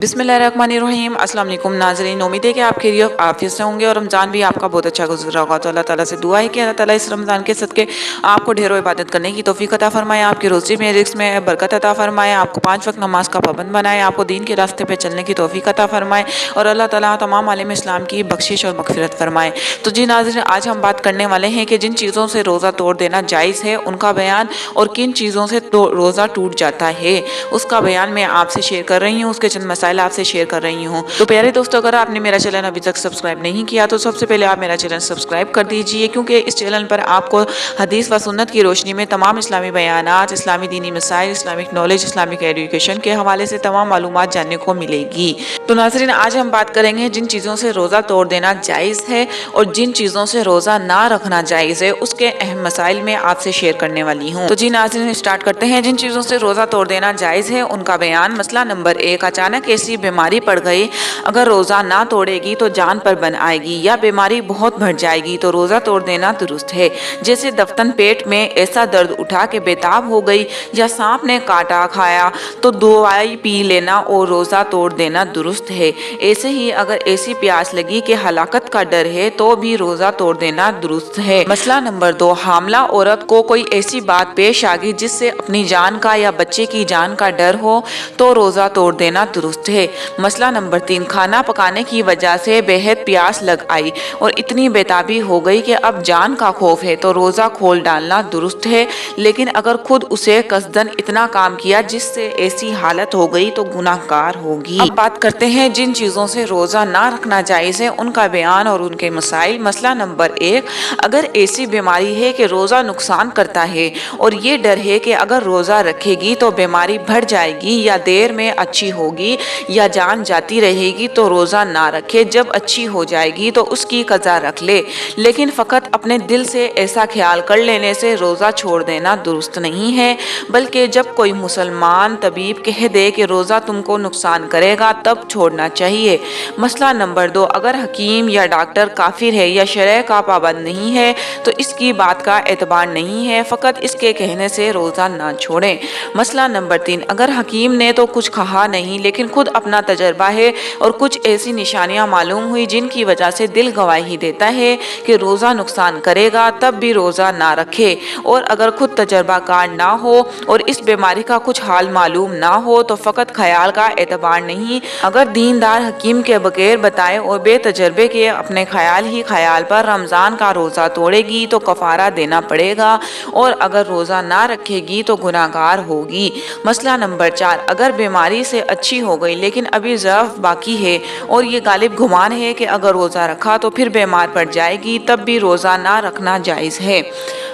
बिस्मिल्लाहिर्रहमानिर्रहीम। अस्सलाम वालेकुम नाज़रीन, उम्मीद है कि आप खैरियत आफियत से होंगे और रमज़ान भी आपका बहुत अच्छा गुजरा होगा। तो अल्लाह ताला से दुआ है कि अल्लाह ताला इस रमज़ान के सदके आपको ढेरों इबादत करने की तौफीक अता फरमाए, आपकी रोज़ी में रिज़्क़ में बरकत अता फरमाए, आपको 5 वक्त नमाज का पाबंद बनाए, आपको दीन के रास्ते पे चलने की तौफीक अता फरमाए और अल्लाह ताला तमाम आलिम इस्लाम की बख्शिश और मग़फ़िरत फरमाए। तो जी नाज़रीन, आज हम बात करने वाले हैं कि जिन चीज़ों से रोज़ा तोड़ देना जायज़ है उनका बयान, और किन चीज़ों से रोज़ा टूट जाता है उसका बयान मैं आपसे शेयर कर रही हूँ, उसके चंद मसाइल आपसे शेयर कर रही हूँ। तो प्यारे दोस्तों, अगर आपने मेरा चैनल अभी तक सब्सक्राइब नहीं किया तो सबसे पहले आप मेरा चैनल सब्सक्राइब कर दीजिए, क्योंकि इस चैनल पर आपको हदीस व सुन्नत की रोशनी में तमाम इस्लामी बयानात, इस्लामी दीनी मसाइल, इस्लामिक नॉलेज, इस्लामिक एजुकेशन के हवाले से तमाम मालूमात जानने को मिलेगी। तो नाज़रीन, आज हम बात करेंगे जिन चीज़ों से रोज़ा तोड़ देना जायज़ है और जिन चीज़ों से रोज़ा ना रखना जायज़ है उसके अहम मसाइल में आपसे शेयर करने वाली हूँ। तो जी नाज़रीन, स्टार्ट करते हैं। जिन चीज़ों से रोज़ा तोड़ देना जायज़ है उनका बयान। मसला नंबर 1, अचानक ऐसी बीमारी पड़ गई, अगर रोज़ा ना तोड़ेगी तो जान पर बन आएगी, या बीमारी बहुत बढ़ जाएगी तो रोज़ा तोड़ देना दुरुस्त है। जैसे दफ्तन पेट में ऐसा दर्द उठा के बेताब हो गई, या सांप ने काटा खाया तो दवाई पी लेना और रोज़ा तोड़ देना दुरुस्त है। ऐसे ही अगर ऐसी प्यास लगी कि हलाकत का डर है तो भी रोज़ा तोड़ देना दुरुस्त है। मसला नंबर 2, हामला औरत को कोई ऐसी बात पेश आ गई जिससे अपनी जान का या बच्चे की जान का डर हो तो रोज़ा तोड़ देना दुरुस्त है। मसला नंबर 3, खाना पकाने की वजह से बेहद प्यास लग आई और इतनी बेताबी हो गई कि अब जान का खौफ है तो रोज़ा खोल डालना दुरुस्त है। लेकिन अगर खुद उसे कसदन इतना काम किया जिससे ऐसी हालत हो गई तो गुनाहगार होगी। अब बात करते हैं जिन चीज़ों से रोज़ा ना रखना जायज़ है उनका बयान और उनके मसाइल। मसला नंबर 1, अगर ऐसी बीमारी है कि रोज़ा नुकसान करता है और ये डर है कि अगर रोज़ा रखेगी तो बीमारी बढ़ जाएगी या देर में अच्छी होगी या जान जाती रहेगी तो रोज़ा ना रखे। जब अच्छी हो जाएगी तो उसकी कज़ा रख ले, लेकिन फ़कत अपने दिल से ऐसा ख्याल कर लेने से रोज़ा छोड़ देना दुरुस्त नहीं है, बल्कि जब कोई मुसलमान तबीब कह दे कि रोज़ा तुमको नुकसान करेगा तब छोड़ना चाहिए। मसला नंबर 2, अगर हकीम या डॉक्टर काफिर है या शरय का पाबंद नहीं है तो इसकी बात का एतबार नहीं है, फ़कत इसके कहने से रोज़ा ना छोड़ें। मसला नंबर 3, अगर हकीम ने तो कुछ कहा नहीं लेकिन खुद अपना तजर्बा है और कुछ ऐसी निशानियां मालूम हुई जिनकी वजह से दिल गवाही देता है कि रोज़ा नुकसान करेगा, तब भी रोज़ा ना रखे। और अगर खुद तजर्बा कार ना हो और इस बीमारी का कुछ हाल मालूम ना हो तो फ़कत ख्याल का एतबार नहीं। अगर दीनदार हकीम के बगैर बताए और बेतजर्बे के अपने ख्याल ही ख्याल पर रमज़ान का रोज़ा तोड़ेगी तो कफ़ारा देना पड़ेगा, और अगर रोज़ा ना रखेगी तो गुनाहगार होगी। मसला नंबर 4, अगर बीमारी से अच्छी हो गई लेकिन अभी ज़अफ़ बाकी है और ये गालिब गुमान है कि अगर रोज़ा रखा तो फिर बीमार पड़ जाएगी, तब भी रोज़ा ना रखना जायज़ है।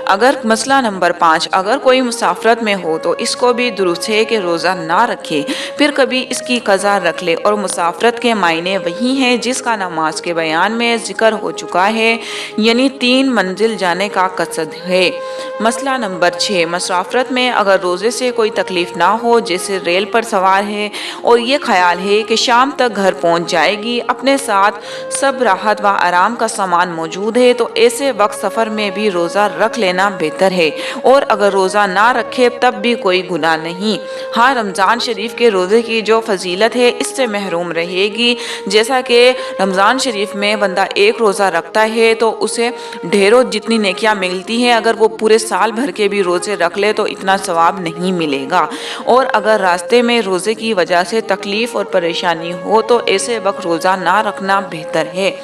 अगर मसला नंबर 5, अगर कोई मुसाफरत में हो तो इसको भी दुरुस्त है कि रोज़ा ना रखे, फिर कभी इसकी कज़ा रख ले। और मुसाफरत के मायने वही हैं जिसका नमाज के बयान में जिक्र हो चुका है, यानी 3 मंजिल जाने का कसद है। मसला नंबर 6, मुसाफरत में अगर रोज़े से कोई तकलीफ ना हो, जैसे रेल पर सवार है और ये ख्याल है कि शाम तक घर पहुंच जाएगी, अपने साथ सब राहत व आराम का सामान मौजूद है, तो ऐसे वक्त सफ़र में भी रोज़ा रख लेना बेहतर है। और अगर रोज़ा ना रखे तब भी कोई गुनाह नहीं। हाँ, रमज़ान शरीफ के रोज़े की जो फजीलत है इससे महरूम रहेगी। जैसा कि रमज़ान शरीफ में बंदा एक रोज़ा रखता है तो उसे ढेरों जितनी नेकियां मिलती हैं, अगर वो पूरे साल भर के भी रोज़े रख ले तो इतना सवाब नहीं मिलेगा। और अगर रास्ते में रोज़े की वजह से तकलीफ़ और परेशानी हो तो ऐसे वक्त रोज़ा ना रखना बेहतर है।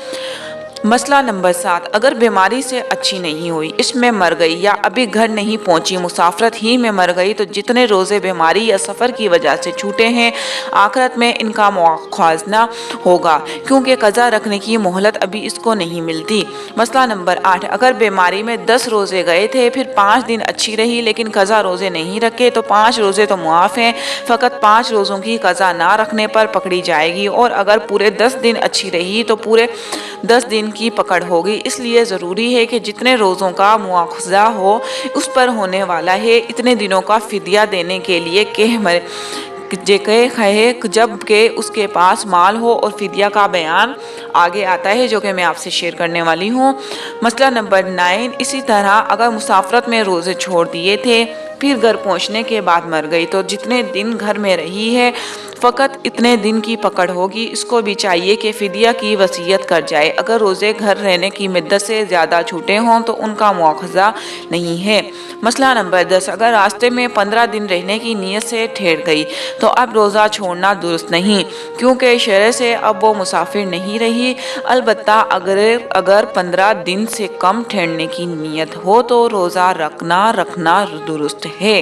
मसला नंबर 7, अगर बीमारी से अच्छी नहीं हुई, इसमें मर गई या अभी घर नहीं पहुंची, मुसाफरत ही में मर गई, तो जितने रोज़े बीमारी या सफ़र की वजह से छूटे हैं आखिरत में इनका मुआवजा होगा, क्योंकि कज़ा रखने की मोहलत अभी इसको नहीं मिलती। मसला नंबर 8, अगर बीमारी में 10 रोज़े गए थे, फिर 5 दिन अच्छी रही लेकिन कज़ा रोज़े नहीं रखे तो 5 रोज़े तो मुआफ़ हैं, फ़कत 5 रोज़ों की कज़ा ना रखने पर पकड़ी जाएगी। और अगर पूरे 10 दिन अच्छी रही तो पूरे 10 दिन की पकड़ होगी। इसलिए ज़रूरी है कि जितने रोज़ों का मुआवजा हो उस पर होने वाला है, इतने दिनों का फिदिया देने के लिए जब के उसके पास माल हो, और फिदिया का बयान आगे आता है जो कि मैं आपसे शेयर करने वाली हूँ। मसला नंबर 9, इसी तरह अगर मुसाफरत में रोज़े छोड़ दिए थे फिर घर पहुंचने के बाद मर गई तो जितने दिन घर में रही है फकत इतने दिन की पकड़ होगी, इसको भी चाहिए कि फिदिया की वसीयत कर जाए। अगर रोज़े घर रहने की मुद्दत से ज़्यादा छूटे हों तो उनका मुआवजा नहीं है। मसला नंबर 10, अगर रास्ते में 15 दिन रहने की नीयत से ठहर गई तो अब रोज़ा छोड़ना दुरुस्त नहीं, क्योंकि शरह से अब वो मुसाफिर नहीं रही। अलबत्ता अगर 15 दिन से कम ठहरने की नीयत हो तो रोज़ा रखना दुरुस्त है।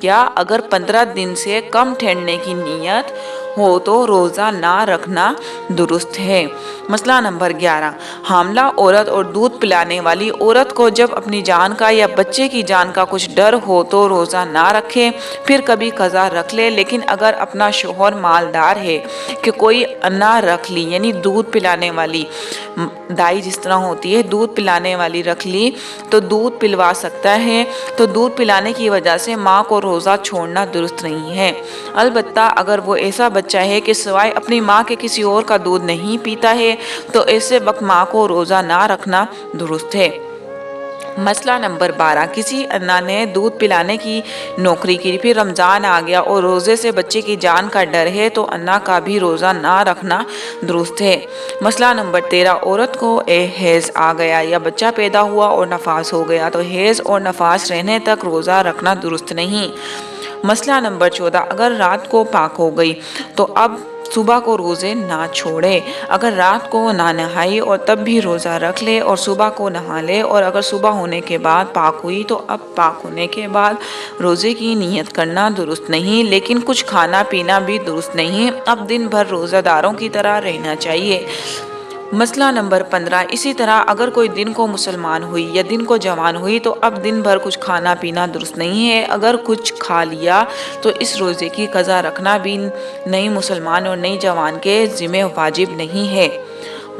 क्या अगर 15 दिन से कम ठहरने की नीयत हो तो रोज़ा ना रखना दुरुस्त है। मसला नंबर 11, हामला औरत और दूध पिलाने वाली औरत को जब अपनी जान का या बच्चे की जान का कुछ डर हो तो रोज़ा ना रखे, फिर कभी कज़ा रख ले। लेकिन अगर अपना शोहर मालदार है कि कोई अन्ना रख ली, यानी दूध पिलाने वाली दाई जिस तरह होती है, दूध पिलाने वाली रख ली तो दूध पिलवा सकता है, तो दूध पिलाने की वजह से माँ को रोज़ा छोड़ना दुरुस्त नहीं है। अलबत्ता अगर वो ऐसा बच्चा है कि सिवाय अपनी माँ के किसी और का दूध नहीं पीता है तो ऐसे वक्त माँ को रोज़ा ना रखना दुरुस्त है। मसला नंबर 12, किसी अन्ना ने दूध पिलाने की नौकरी की, फिर रमज़ान आ गया और रोज़े से बच्चे की जान का डर है तो अन्ना का भी रोज़ा ना रखना दुरुस्त है। मसला नंबर 13, औरत को हैज़ आ गया या बच्चा पैदा हुआ और नफास हो गया तो हैज़ और नफास रहने तक रोज़ा रखना दुरुस्त नहीं। मसला नंबर 14, अगर रात को पाक हो गई तो अब सुबह को रोज़े ना छोड़े। अगर रात को ना नहाई और तब भी रोज़ा रख ले और सुबह को नहा ले, और अगर सुबह होने के बाद पाक हुई तो अब पाक होने के बाद रोज़े की नीयत करना दुरुस्त नहीं, लेकिन कुछ खाना पीना भी दुरुस्त नहीं। अब दिन भर रोज़ादारों की तरह रहना चाहिए। मसला नंबर 15, इसी तरह अगर कोई दिन को मुसलमान हुई या दिन को जवान हुई तो अब दिन भर कुछ खाना पीना दुरुस्त नहीं है। अगर कुछ खा लिया तो इस रोज़े की कज़ा रखना भी नई मुसलमान और नई जवान के ज़िम्मे वाजिब नहीं है।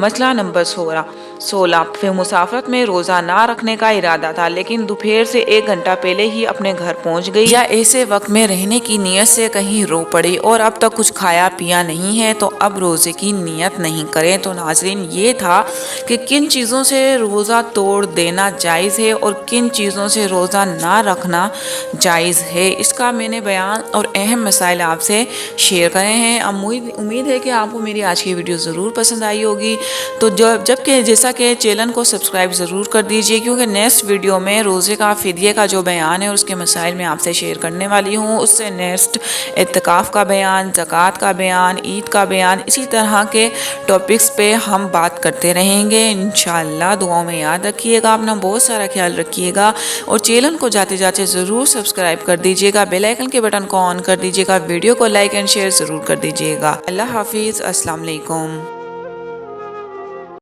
मसला नंबर 16, फिर मुसाफरत में रोज़ा ना रखने का इरादा था लेकिन दोपहर से 1 घंटा पहले ही अपने घर पहुंच गई या ऐसे वक्त में रहने की नीयत से कहीं रो पड़ी और अब तक कुछ खाया पिया नहीं है तो अब रोज़े की नीयत नहीं करें। तो नाज़रीन, ये था कि किन चीज़ों से रोज़ा तोड़ देना जायज़ है और किन चीज़ों से रोज़ा ना रखना जायज़ है। इसका मैंने बयान और अहम मसाइल आपसे शेयर करे हैं। उम्मीद है कि आपको मेरी आज की वीडियो ज़रूर पसंद आई होगी। तो जबकि जैसा कि चैनल को सब्सक्राइब ज़रूर कर दीजिए, क्योंकि नेक्स्ट वीडियो में रोज़े का फिदिये का जो बयान है उसके मसाइल मैं आपसे शेयर करने वाली हूँ। उससे नेक्स्ट इत्तिकाफ़ का बयान, ज़कात का बयान, ईद का बयान, इसी तरह के टॉपिक्स पे हम बात करते रहेंगे इंशाअल्लाह। दुआओं में याद रखिएगा, अपना बहुत सारा ख्याल रखिएगा और चैनल को जाते जाते ज़रूर सब्सक्राइब कर दीजिएगा, बेल आइकन के बटन को ऑन कर दीजिएगा, वीडियो को लाइक एंड शेयर ज़रूर कर दीजिएगा। अल्लाह हाफिज़, अस्सलाम वालेकुम।